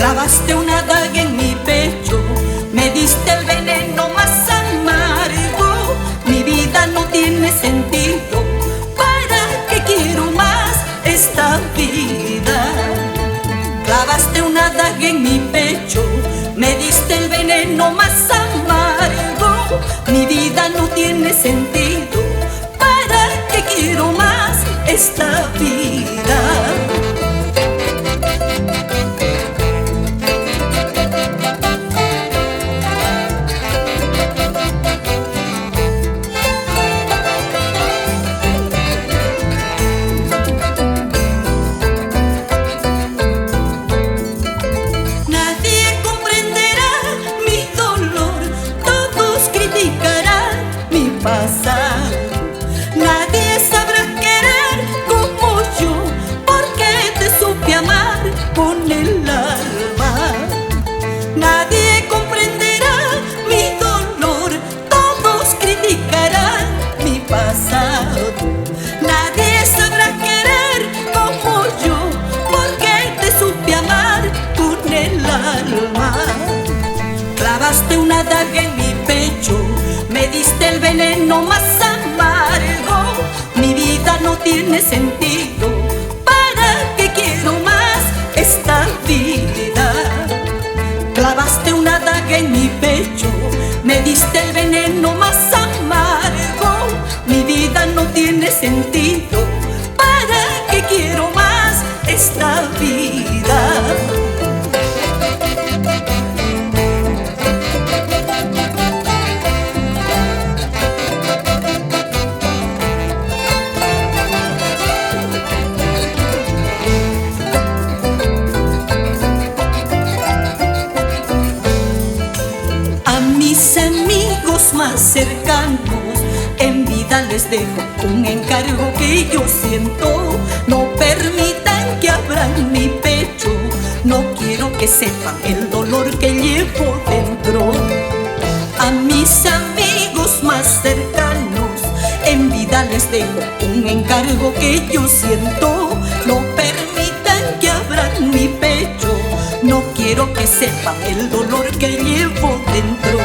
Clavaste una daga en mi pecho, me diste el veneno más amargo. Mi vida no tiene sentido, ¿para qué quiero más esta vida? Clavaste una daga en mi pecho, me diste el veneno más amargo. Mi vida no tiene sentido, ¿para qué quiero más esta vida? Nadie sabrá querer como yo, porque te supe amar con el alma. Nadie comprenderá mi dolor, todos criticarán mi pasado. Nadie sabrá querer como yo, porque te supe amar con el alma. Clavaste una daga en mi pecho, me diste el veneno más amargo. Mi vida no tiene sentido, ¿para qué quiero más esta vida? Clavaste una daga en mi pecho, me diste el veneno más amargo. Mi vida no tiene sentido, ¿para qué quiero más esta vida? Mis amigos más cercanos, en vida les dejo un encargo que yo siento. No permitan que abran mi pecho, no quiero que sepan el dolor que llevo dentro. A mis amigos más cercanos, en vida les dejo un encargo que yo siento. No permitan que abran mi pecho, no quiero que sepan el dolor que llevo dentro.